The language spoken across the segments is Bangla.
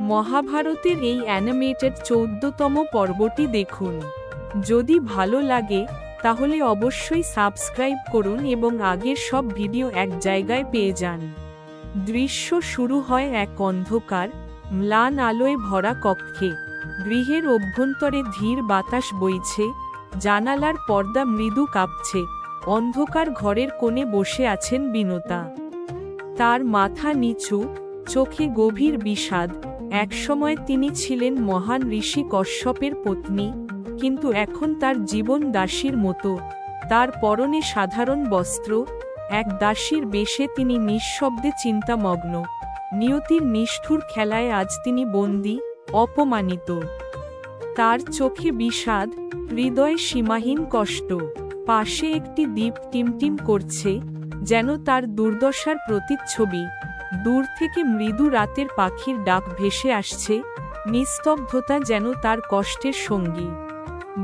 মহাভারতের এই অ্যানিমেটেড 14তম পর্বটি দেখুন। যদি ভালো লাগে তাহলে অবশ্যই সাবস্ক্রাইব করুন এবং আগের সব ভিডিও এক জায়গায় পেয়ে যান। দৃশ্য শুরু হয় এক অন্ধকার, ম্লান আলোয় ভরা কক্ষে। গৃহের অভ্যন্তরে ধীর বাতাস বইছে, জানালার পর্দা মৃদু কাঁপছে। অন্ধকার ঘরের কোণে বসে আছেন বিনতা। তার মাথা নিচু, চোখে গভীর বিষাদ। একসময় তিনি ছিলেন মহান ঋষি কশ্যপের পত্নী, কিন্তু এখন তার জীবন দাসীর মতো। তার পরনে সাধারণ বস্ত্র, এক দাসীর বেশে তিনি নিঃশব্দে চিন্তামগ্ন। নিয়তির নিষ্ঠুর খেলায় আজ তিনি বন্দী, অপমানিত। তার চোখে বিষাদ, হৃদয়ে সীমাহীন কষ্ট। পাশে একটি দ্বীপ টিমটিম করছে, যেন তার দুর্দশার প্রতিচ্ছবি। দূর থেকে মৃদু রাতের পাখির ডাক ভেসে আসছে, নিস্তব্ধতা যেন তার কষ্টের সঙ্গী।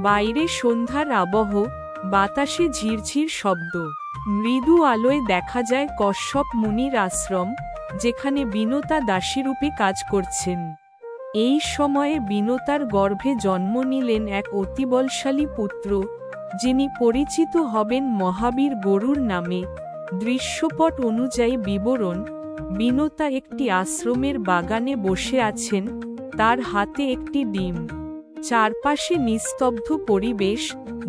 বাইরে সন্ধ্যার আবহ, বাতাসে ঝিরঝির শব্দ। মৃদু আলোয় দেখা যায় কশ্যপ মুনির আশ্রম, যেখানে বিনতা দাসীরূপে কাজ করছেন। এই সময়ে বিনতার গর্ভে জন্ম নিলেন এক অতিবলশালী পুত্র, যিনি পরিচিত হবেন মহাবীর গরুর নামে। দৃশ্যপট অনুযায়ী বিবরণ: বিনতা একটি আশ্রমের বাগানে বসে আছেন, তার হাতে একটি ডিম। চারপাশে নিস্তব্ধ পরিবেশ,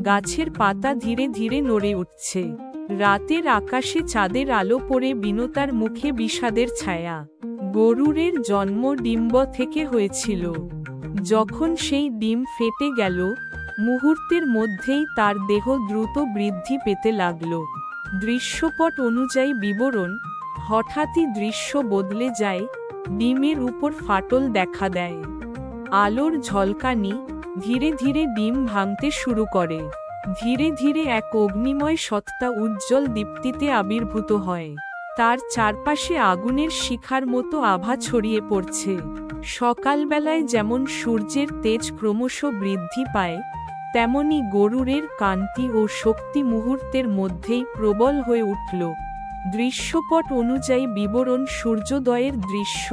গাছের পাতা ধীরে ধীরে নড়ে উঠছে। রাতের আকাশে চাঁদের আলো পড়ে বিনতার মুখে বিষাদের ছায়া। গরুরের জন্ম ডিম্ব থেকে হয়েছিল। যখন সেই ডিম ফেটে গেল, মুহূর্তের মধ্যেই তার দেহ দ্রুত বৃদ্ধি পেতে লাগল। দৃশ্যপট অনুযায়ী বিবরণ: হঠাৎই দৃশ্য বদলে যায়, ডিমের উপর ফাটল দেখা দেয়। আলোর ঝলকানি, ধীরে ধীরে ডিম ভাঙতে শুরু করে। ধীরে ধীরে এক অগ্নিময় সত্তা উজ্জ্বল দীপ্তিতে আবির্ভূত হয়। তার চারপাশে আগুনের শিখার মতো আভা ছড়িয়ে পড়ছে। সকালবেলায় যেমন সূর্যের তেজ ক্রমশ বৃদ্ধি পায়, তেমনি গরুরের কান্তি ও শক্তি মুহূর্তের মধ্যেই প্রবল হয়ে উঠল। দৃশ্যপট অনুযায়ী বিবরণ: সূর্যোদয়ের দৃশ্য,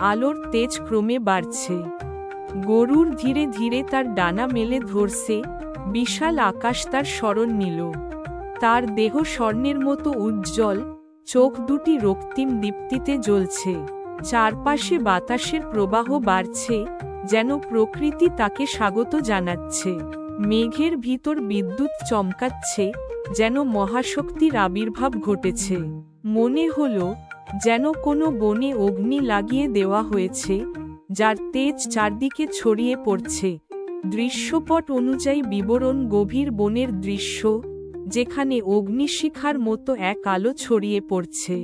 আলোর তেজ ক্রমে বাড়ছে। গরুর ধীরে ধীরে তার ডানা মেলে ধরছে, বিশাল আকাশ তার শরণ নিল। তার দেহ স্বর্ণের মতো উজ্জ্বল, চোখ দুটি রক্তিম দীপ্তিতে জ্বলছে। চারপাশে বাতাসের প্রবাহ বাড়ছে, যেন প্রকৃতি তাকে স্বাগত জানাচ্ছে। মেঘের ভিতর বিদ্যুৎ চমকাচ্ছে, যেন মহাশক্তির আবির্ভাব ঘটেছে। মনে হলো যেন কোনো বনে অগ্নি লাগিয়ে দেওয়া হয়েছে, যার তেজ চারদিকে ছড়িয়ে পড়ছে। দৃশ্যপট অনুযায়ী বিবরণ: গভীর বনের দৃশ্য, যেখানে অগ্নিশিখার মতো এক আলো ছড়িয়ে পড়ছে।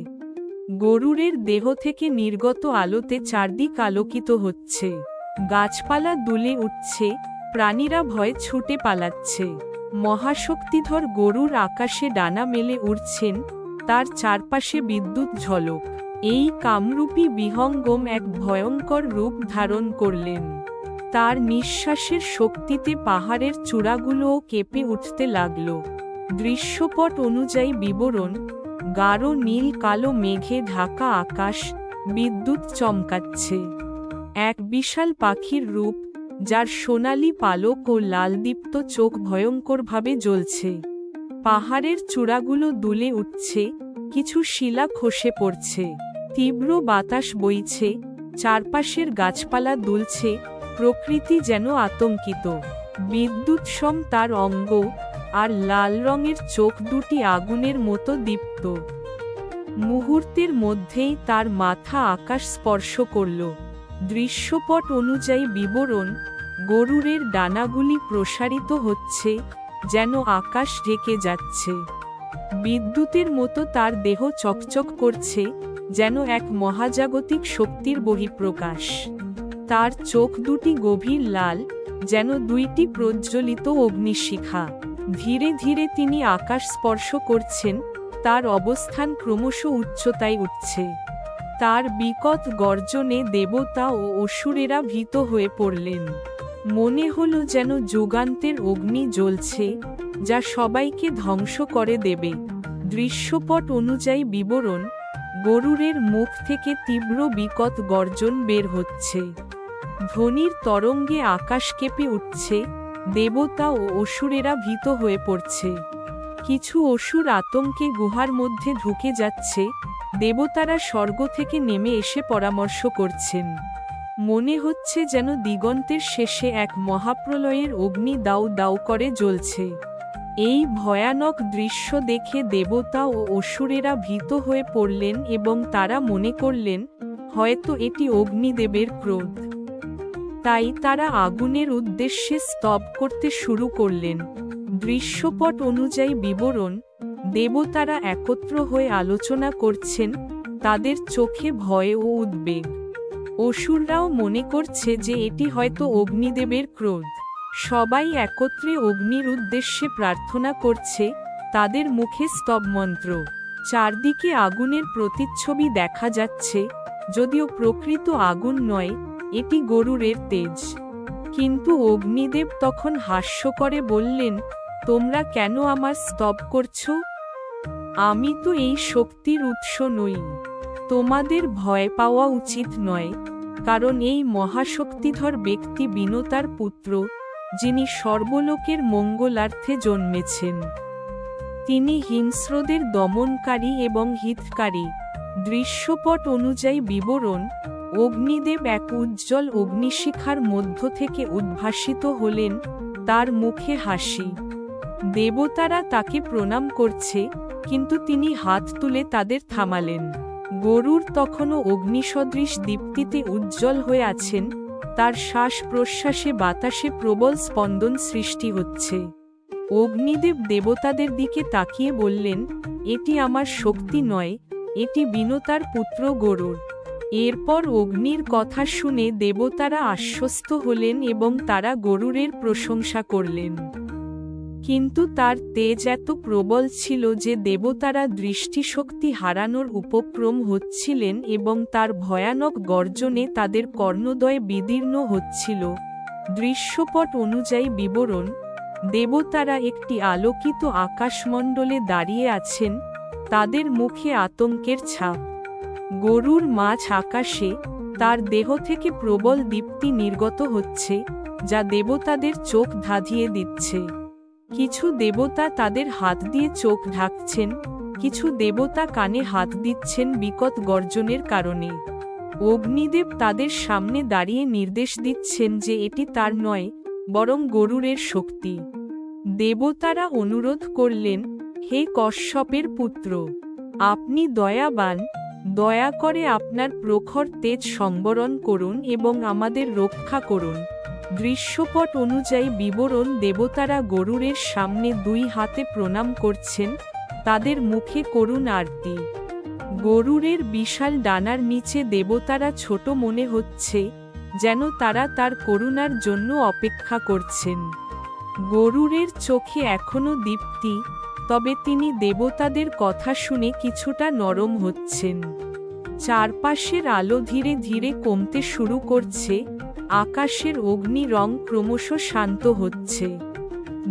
গরুরের দেহ থেকে নির্গত আলোতে চারদিক আলোকিত হচ্ছে। গাছপালা দুলে উঠছে, প্রাণীরা ভয়ে ছুটে পালাচ্ছে। মহাশক্তিধর গরুর আকাশে ডানা মেলে উড়ছেন, তার চারপাশে বিদ্যুৎ ঝলক। এই কামরূপী বিহঙ্গম এক ভয়ঙ্কর রূপ ধারণ করলেন। তার নিঃশ্বাসের শক্তিতে পাহাড়ের চূড়াগুলোও কেঁপে উঠতে লাগল। দৃশ্যপট অনুযায়ী বিবরণ: গাঢ় নীল কালো মেঘে ঢাকা আকাশ, বিদ্যুৎ চমকাচ্ছে। এক বিশাল পাখির রূপ, যার সোনালি পালক ও লালদীপ্ত চোখ ভয়ঙ্করভাবে জ্বলছে। পাহাড়ের চূড়াগুলো দুলে উঠছে, কিছু শিলা খসে পড়ছে। তীব্র বাতাস বইছে, চারপাশের গাছপালা দুলছে, প্রকৃতি যেন আতঙ্কিত। বিদ্যুৎসম তার অঙ্গ, আর লাল রঙের চোখ দুটি আগুনের মতো দীপ্ত। মুহূর্তের মধ্যেই তার মাথা আকাশ স্পর্শ করল। দৃশ্যপট অনুযায়ী বিবরণ: গরুরের ডানাগুলি প্রসারিত হচ্ছে, যেন আকাশ ঢেকে যাচ্ছে। বিদ্যুতের মতো তার দেহ চকচক করছে, যেন এক মহাজাগতিক শক্তির বহিঃপ্রকাশ। তার চোখ দুটি গভীর লাল, যেন দুইটি প্রজ্বলিত অগ্নিশিখা। ধীরে ধীরে তিনি আকাশ স্পর্শ করছেন, তার অবস্থান ক্রমশ উচ্চতায় উঠছে। তার বিকট গর্জনে দেবতা ও অসুরেরা ভীত হয়ে পড়লেন। মনে হলো যেন যুগান্তের অগ্নি জ্বলছে, যা সবাইকে ধ্বংস করে দেবে। দৃশ্যপট অনুযায়ী বিবরণ: গরুরের মুখ থেকে তীব্র বিকট গর্জন বের হচ্ছে। ধ্বনির তরঙ্গে আকাশ কেঁপে উঠছে, দেবতা ও অসুরেরা ভীত হয়ে পড়ছে। কিছু অসুর আতঙ্কে গুহার মধ্যে ঢুকে যাচ্ছে, দেবতারা স্বর্গ থেকে নেমে এসে পরামর্শ করছেন। মনে হচ্ছে যেন দিগন্তের শেষে এক মহাপ্রলয়ের অগ্নি দাউ দাউ করে জ্বলছে। এই ভয়ানক দৃশ্য দেখে দেবতা ও অসুরেরা ভীত হয়ে পড়লেন এবং তারা মনে করলেন হয়তো এটি অগ্নিদেবের ক্রোধ। তাই তারা আগুনের উদ্দেশ্যে স্তব করতে শুরু করলেন। দৃশ্যপট অনুযায়ী বিবরণ, দেবতারা একত্র হয়ে আলোচনা করছেন, তাদের চোখে ভয় ও উদ্বেগ। অসুররাও মনে করছে যে এটি হয়তো অগ্নিদেবের ক্রোধ। সবাই একত্রে অগ্নির উদ্দেশ্যে প্রার্থনা করছে, তাদের মুখে স্তবমন্ত্র। চারদিকে আগুনের প্রতিচ্ছবি দেখা যাচ্ছে, যদিও প্রকৃত আগুন নয়, এটি গরুরের তেজ। কিন্তু অগ্নিদেব তখন হাস্য করে বললেন, তোমরা কেন আমার স্তব করছো? আমি তো এই শক্তির উৎস নই। তোমাদের ভয় পাওয়া উচিত নয়, কারণ এই মহাশক্তিধর ব্যক্তি বিনতার পুত্র, যিনি সর্বলোকের মঙ্গলার্থে জন্মেছেন। তিনি হিংস্রদের দমনকারী এবং হিতকারী। দৃশ্যপট অনুযায়ী বিবরণ, অগ্নিদেব এক উজ্জ্বল অগ্নিশিখার মধ্য থেকে উদ্ভাসিত হলেন, তার মুখে হাসি। দেবতারা তাকে প্রণাম করছে, কিন্তু তিনি হাত তুলে তাদের থামালেন। গরুর তখনও অগ্নিসদৃশ দীপ্তিতে উজ্জ্বল হয়ে আছেন, তার শ্বাস প্রশ্বাসে বাতাসে প্রবল স্পন্দন সৃষ্টি হচ্ছে। অগ্নিদেব দেবতাদের দিকে তাকিয়ে বললেন, এটি আমার শক্তি নয়, এটি বিনতার পুত্র গরুর। এরপর অগ্নির কথা শুনে দেবতারা আশ্বস্ত হলেন এবং তারা গরুরের প্রশংসা করলেন। কিন্তু তার তেজ এত প্রবল ছিল যে দেবতারা দৃষ্টিশক্তি হারানোর উপক্রম হচ্ছিলেন এবং তার ভয়ানক গর্জনে তাদের কর্ণদ্বয় বিদীর্ণ হচ্ছিল। দৃশ্যপট অনুযায়ী বিবরণ, দেবতারা একটি আলোকিত আকাশমণ্ডলে দাঁড়িয়ে আছেন, তাদের মুখে আতঙ্কের ছাপ। গরুর মাঝ আকাশে, তার দেহ থেকে প্রবল দীপ্তি নির্গত হচ্ছে, যা দেবতাদের চোখ ধাঁধিয়ে দিচ্ছে। কিছু দেবতা তাদের হাত দিয়ে চোখ ঢাকছেন, কিছু দেবতা কানে হাত দিচ্ছেন বিকট গর্জনের কারণে। অগ্নিদেব তাদের সামনে দাঁড়িয়ে নির্দেশ দিচ্ছেন যে এটি তার নয়, বরং গরুরের শক্তি। দেবতারা অনুরোধ করলেন, হে কশ্যপের পুত্র, আপনি দয়াবান, দয়া করে আপনার প্রখর তেজ সংবরণ করুন এবং আমাদের রক্ষা করুন। দৃশ্যপট অনুযায়ী বিবরণ, দেবতারা গরুরের সামনে দুই হাতে প্রণাম করছেন, তাদের মুখে করুণ আরতি। গরুরের বিশাল ডানার নিচে দেবতারা ছোট মনে হচ্ছে, যেন তারা তার করুণার জন্য অপেক্ষা করছেন। গরুরের চোখে এখনো দীপ্তি, তবে তিনি দেবতাদের কথা শুনে কিছুটা নরম হচ্ছেন। চারপাশের আলো ধীরে ধীরে কমতে শুরু করছে, আকাশের অগ্নি রং ক্রমশ শান্ত হচ্ছে।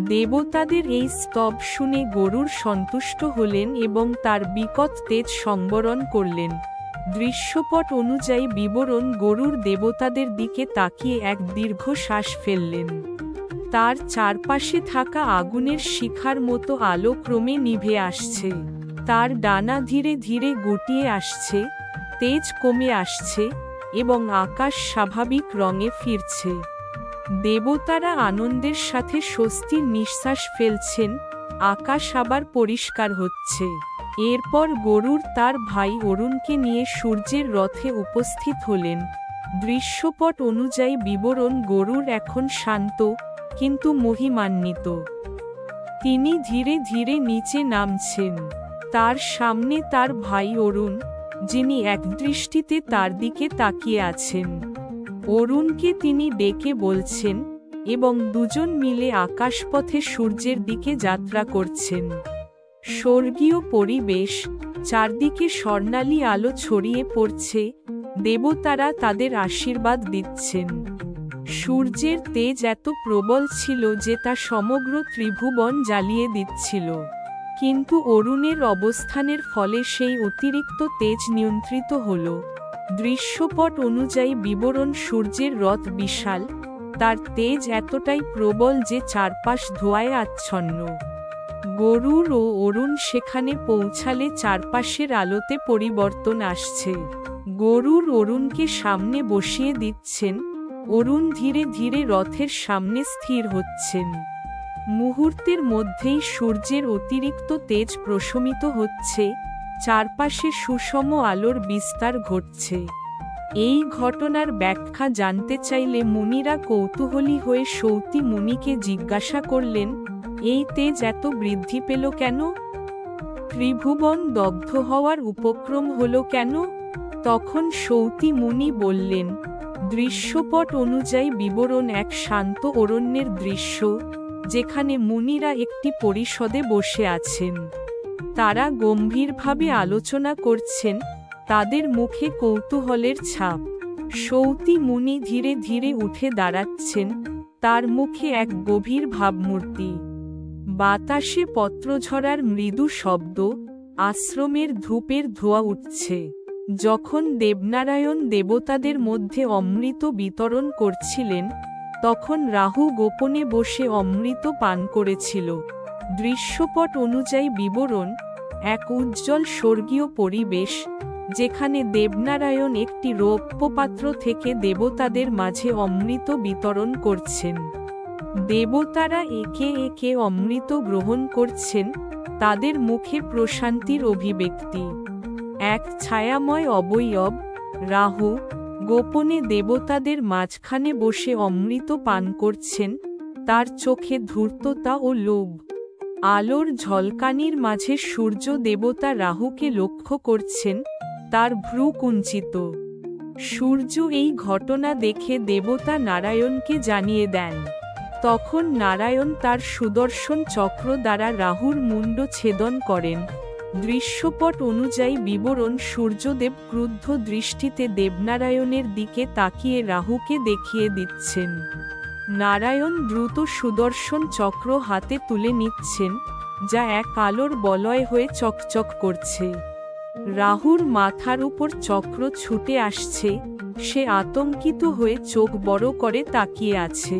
দেবতাদের এই স্তব শুনে গরুর সন্তুষ্ট হলেন এবং তার বিকট তেজ সংবরণ করলেন। দৃশ্যপট অনুযায়ী বিবরণ, গরুর দেবতাদের দিকে তাকিয়ে এক দীর্ঘ শ্বাস ফেললেন। তার চারপাশে থাকা আগুনের শিখার মতো আলো ক্রমে নিভে আসছে। তার ডানা ধীরে ধীরে গুটিয়ে আসছে, তেজ কমে আসছে এবং আকাশ স্বাভাবিক রঙে ফিরছে। দেবতারা আনন্দের সাথে স্বস্তির নিঃশ্বাস ফেলছেন, আকাশ আবার পরিষ্কার হচ্ছে। এরপর গরুর তার ভাই অরুণকে নিয়ে সূর্যের রথে উপস্থিত হলেন। দৃশ্যপট অনুযায়ী বিবরণ, গরুর এখন শান্ত কিন্তু মহিমান্বিত। তিনি ধীরে ধীরে নিচে নামছেন। তার সামনে তার ভাই অরুণ, যিনি একদৃষ্টিতে তার দিকে তাকিয়ে আছেন। অরুণকে তিনি ডেকে বলছেন এবং দুজন মিলে আকাশপথে সূর্যের দিকে যাত্রা করছেন। স্বর্গীয় পরিবেশ, চারদিকে স্বর্ণালী আলো ছড়িয়ে পড়ছে, দেবতারা তাদের আশীর্বাদ দিচ্ছেন। সূর্যের তেজ এত প্রবল ছিল যে তা সমগ্র ত্রিভুবন জ্বালিয়ে দিচ্ছিল। কিন্তু অরুণের অবস্থানের ফলে সেই অতিরিক্ত তেজ নিয়ন্ত্রিত হল। দৃশ্যপট অনুযায়ী বিবরণ সূর্যের রথ বিশাল, তার তেজ এতটাই প্রবল যে চারপাশ ধোঁয়ায় আচ্ছন্ন। গরুর ও অরুণ সেখানে পৌঁছালে চারপাশের আলোতে পরিবর্তন আসছে। গরুর অরুণকে সামনে বসিয়ে দিচ্ছেন, অরুণ ধীরে ধীরে রথের সামনে স্থির হচ্ছেন। মুহূর্তের মধ্যেই সূর্যের অতিরিক্ত তেজ প্রশমিত হচ্ছে, চারপাশে সুষম আলোর বিস্তার ঘটছে। এই ঘটনার ব্যাখ্যা জানতে চাইলে মুনিরা কৌতূহলী হয়ে সৌতী মুনিকে জিজ্ঞাসা করলেন, এই তেজ এত বৃদ্ধি পেল কেন? ত্রিভুবন দগ্ধ হওয়ার উপক্রম হল কেন? তখন সৌতী মুনি বললেন, দৃশ্যপট অনুযায়ী বিবরণ এক শান্ত অরণ্যের দৃশ্য, যেখানে মুনিরা একটি পরিষদে বসে আছেন। তারা গম্ভীরভাবে আলোচনা করছেন, তাদের মুখে কৌতূহলের ছাপ। সৌতী মুনি ধীরে ধীরে উঠে দাঁড়াচ্ছেন, তার মুখে এক গভীর ভাবমূর্তি। বাতাসে পত্রঝরার মৃদু শব্দ, আশ্রমের ধূপের ধোঁয়া উঠছে। যখন দেবনারায়ণ দেবতাদের মধ্যে অমৃত বিতরণ করছিলেন, তখন রাহু গোপনে বসে অমৃত পান করেছিল। দৃশ্যপট অনুযায়ী বিবরণ এক উজ্জ্বল স্বর্গীয় পরিবেশ, যেখানে দেবনারায়ণ একটি রৌপ্য পাত্র থেকে দেবতাদের মাঝে অমৃত বিতরণ করছেন। দেবতারা একে একে অমৃত গ্রহণ করছেন, তাদের মুখে প্রশান্তির অভিব্যক্তি। এক ছায়াময় অবয়ব, রাহু, গোপনে দেবতাদের মাঝখানে বসে অমৃত পান করছেন, তার চোখে ধূর্ততা ও লোভ। আলোর ঝলকানির মাঝে সূর্য দেবতা রাহুকে লক্ষ্য করছেন, তার ভ্রু কুঞ্চিত। সূর্য এই ঘটনা দেখে দেবতা নারায়ণকে জানিয়ে দেন। তখন নারায়ণ তার সুদর্শন চক্র দ্বারা রাহুর মুণ্ড ছেদন করেন। দৃশ্যপট অনুযায়ী বিবরণ সূর্যদেব ক্রুদ্ধ দৃষ্টিতে দেবনারায়ণের দিকে তাকিয়ে রাহুকে দেখিয়ে দিচ্ছেন। নারায়ণ দ্রুত সুদর্শন চক্র হাতে তুলে নিচ্ছেন, যা এক আলোর বলয় হয়ে চকচক করছে। রাহুর মাথার উপর চক্র ছুটে আসছে, সে আতঙ্কিত হয়ে চোখ বড় করে তাকিয়ে আছে।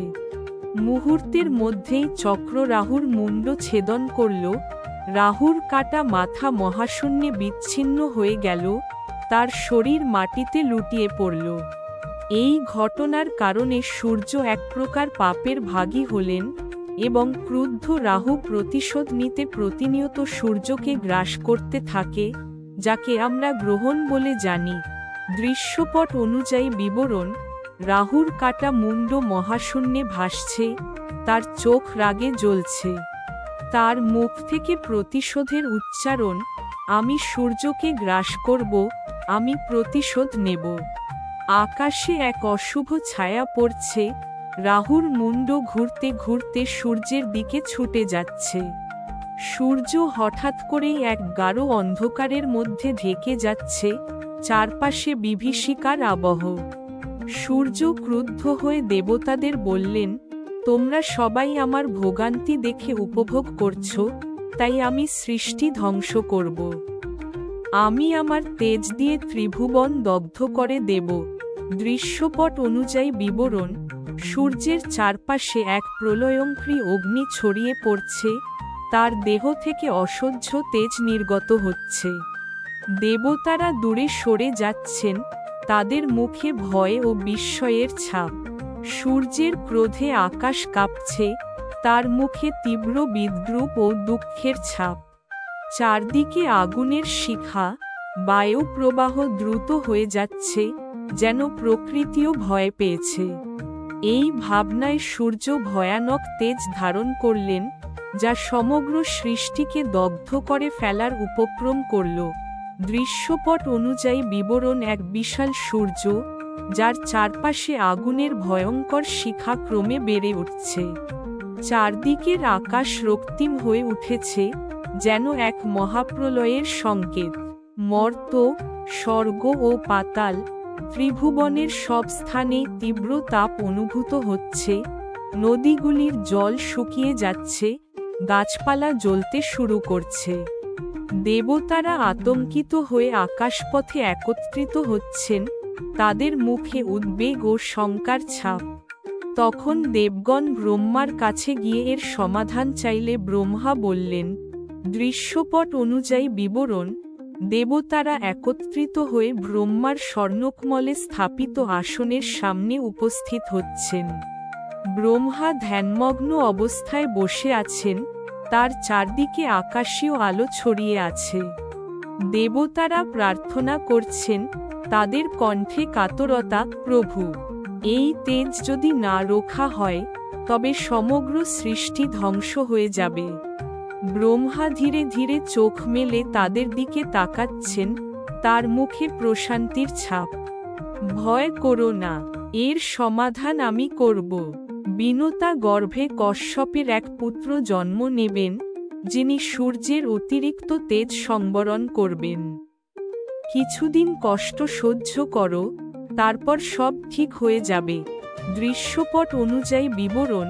মুহূর্তের মধ্যেই চক্র রাহুর মুণ্ড ছেদন করল, রাহুর কাটা মাথা মহাশূন্যে বিচ্ছিন্ন হয়ে গেল, তার শরীর মাটিতে লুটিয়ে পড়ল। এই ঘটনার কারণে সূর্য এক প্রকার পাপের ভাগী হলেন, এবং ক্রুদ্ধ রাহু প্রতিশোধ নিতে প্রতিনিয়ত সূর্যকে গ্রাস করতে থাকে, যাকে আমরা গ্রহণ বলে জানি। দৃশ্যপট অনুযায়ী বিবরণ রাহুর কাটা মুণ্ড মহাশূন্যে ভাসছে, তার চোখ রাগে জ্বলছে। তার মুখ থেকে প্রতিশোধের উচ্চারণ, আমি সূর্যকে গ্রাস করব, আমি প্রতিশোধ নেব। আকাশে এক অশুভ ছায়া পড়ছে, রাহুর মুণ্ড ঘুরতে ঘুরতে সূর্যের দিকে ছুটে যাচ্ছে। সূর্য হঠাৎ করেই এক গাঢ় অন্ধকারের মধ্যে ঢেকে যাচ্ছে, চারপাশে বিভীষিকার আবহ। সূর্য ক্রুদ্ধ হয়ে দেবতাদের বললেন, তোমরা সবাই আমার ভোগান্তি দেখে উপভোগ করছো, তাই আমি সৃষ্টি ধ্বংস করব। আমি আমার তেজ দিয়ে ত্রিভুবন দগ্ধ করে দেব। দৃশ্যপট অনুযায়ী বিবরণ সূর্যের চারপাশে এক প্রলয়ঙ্করী অগ্নি ছড়িয়ে পড়ছে, তার দেহ থেকে অসহ্য তেজ নির্গত হচ্ছে। দেবতারা দূরে সরে যাচ্ছেন, তাদের মুখে ভয় ও বিস্ময়ের ছাপ। সূর্যের ক্রোধে আকাশ কাঁপছে, তার মুখে তীব্র বিদ্রূপ ও দুঃখের ছাপ। চারদিকে আগুনের শিখা, বায়ু প্রবাহ দ্রুত হয়ে যাচ্ছে, যেন প্রকৃতিও ভয় পেয়েছে। এই ভাবনায় সূর্য ভয়ানক তেজ ধারণ করলেন, যা সমগ্র সৃষ্টিকে দগ্ধ করে ফেলার উপক্রম করল। দৃশ্যপট অনুযায়ী বিবরণ এক বিশাল সূর্য, যার চারপাশে আগুনের ভয়ঙ্কর শিখা ক্রমে বেড়ে উঠছে। চারদিকের আকাশ রক্তিম হয়ে উঠেছে, যেন এক মহাপ্রলয়ের সংকেত। মর্ত, স্বর্গ ও পাতাল, ত্রিভুবনের সব স্থানেই তীব্র তাপ অনুভূত হচ্ছে। নদীগুলির জল শুকিয়ে যাচ্ছে, গাছপালা জ্বলতে শুরু করছে। দেবতারা আতঙ্কিত হয়ে আকাশপথে একত্রিত হচ্ছেন, তাদের মুখে উদ্বেগ ও শঙ্কার ছাপ। তখন দেবগণ ব্রহ্মার কাছে গিয়ে এর সমাধান চাইলে ব্রহ্মা বললেন, দৃশ্যপট অনুযায়ী বিবরণ, দেবতারা একত্রিত হয়ে ব্রহ্মার স্বর্ণকমলে স্থাপিত আসনের সামনে উপস্থিত হচ্ছেন। ব্রহ্মা ধ্যানমগ্ন অবস্থায় বসে আছেন, তার চারদিকে আকাশীয় আলো ছড়িয়ে আছে। দেবতারা প্রার্থনা করছেন, তাদের কণ্ঠে কাতরতা, প্রভু, এই তেজ যদি না রক্ষা হয় তবে সমগ্র সৃষ্টি ধ্বংস হয়ে যাবে। ব্রহ্মা ধীরে ধীরে চোখ মেলে তাদের দিকে তাকাচ্ছেন, তার মুখে প্রশান্তির ছাপ। ভয় করো না, এর সমাধান আমি করব। বিনতা গর্ভে কশ্যপের এক পুত্র জন্ম নেবেন, যিনি সূর্যের অতিরিক্ত তেজ সংবরণ করবেন। কিছুদিন কষ্ট সহ্য করো, তারপর সব ঠিক হয়ে যাবে। দৃশ্যপট অনুযায়ী বিবরণ,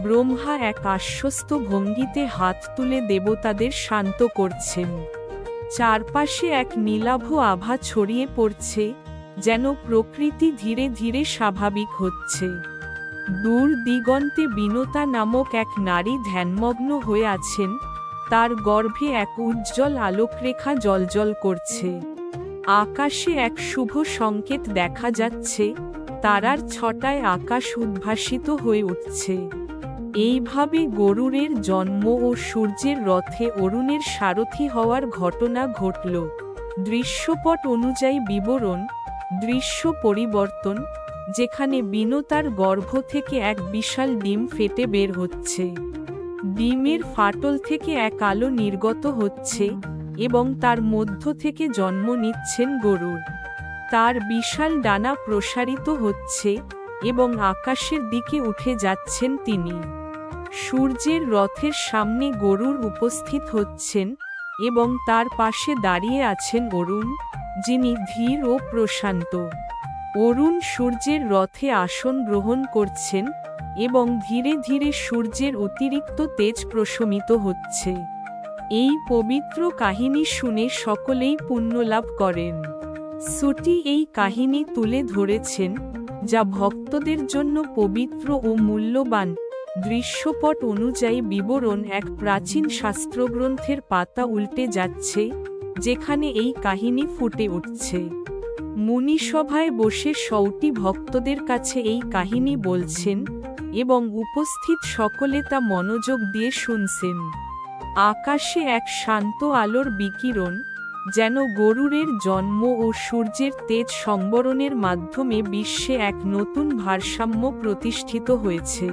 ব্রহ্মা এক আশ্বস্ত ভঙ্গিতে হাত তুলে দেবতাদের শান্ত করছেন। চারপাশে এক নীলাভ আভা ছড়িয়ে পড়ছে, যেন প্রকৃতি ধীরে ধীরে স্বাভাবিক হচ্ছে। দূর দিগন্তে বিনতা নামক এক নারী ধ্যানমগ্ন হয়ে আছেন, তার গর্ভে এক উজ্জ্বল আলোকরেখা জ্বলজ্বল করছে। আকাশে এক শুভ সংকেত দেখা যাচ্ছে, তারার ছটায় আকাশ উদ্ভাসিত হয়ে উঠছে। এইভাবে গরুড়ের জন্ম ও সূর্যের রথে অরুণের সারথি হওয়ার ঘটনা ঘটল। দৃশ্যপট অনুযায়ী বিবরণ, দৃশ্য পরিবর্তন, যেখানে বিনতার গর্ভ থেকে এক বিশাল ডিম ফেটে বের হচ্ছে। ডিমের ফাটল থেকে এক আলো নির্গত হচ্ছে এবং তার মধ্য থেকে জন্ম নিচ্ছেন গরুড়। তার বিশাল ডানা প্রসারিত হচ্ছে এবং আকাশের দিকে উঠে যাচ্ছেন তিনি। সূর্যের রথের সামনে গরুড় উপস্থিত হচ্ছেন এবং তার পাশে দাঁড়িয়ে আছেন অরুণ, যিনি ধীর ও প্রশান্ত। অরুণ সূর্যের রথে আসন গ্রহণ করছেন এবং ধীরে ধীরে সূর্যের অতিরিক্ত তেজ প্রশমিত হচ্ছে। এই পবিত্র কাহিনী শুনে সকলেই পুণ্যলাভ করেন। সুটি এই কাহিনী তুলে ধরেছেন, যা ভক্তদের জন্য পবিত্র ও মূল্যবান। দৃশ্যপট অনুযায়ী বিবরণ, এক প্রাচীন শাস্ত্রগ্রন্থের পাতা উল্টে যাচ্ছে, যেখানে এই কাহিনী ফুটে উঠছে। মুনিসভায় বসে সৌটি ভক্তদের কাছে এই কাহিনী বলছেন এবং উপস্থিত সকলে তা মনোযোগ দিয়ে শুনছেন। আকাশে এক শান্ত আলোর বিকিরণ, যেন গরুড়ের জন্ম ও সূর্যের তেজ সংবরণের মাধ্যমে বিশ্বে এক নতুন ভারসাম্য প্রতিষ্ঠিত হয়েছে।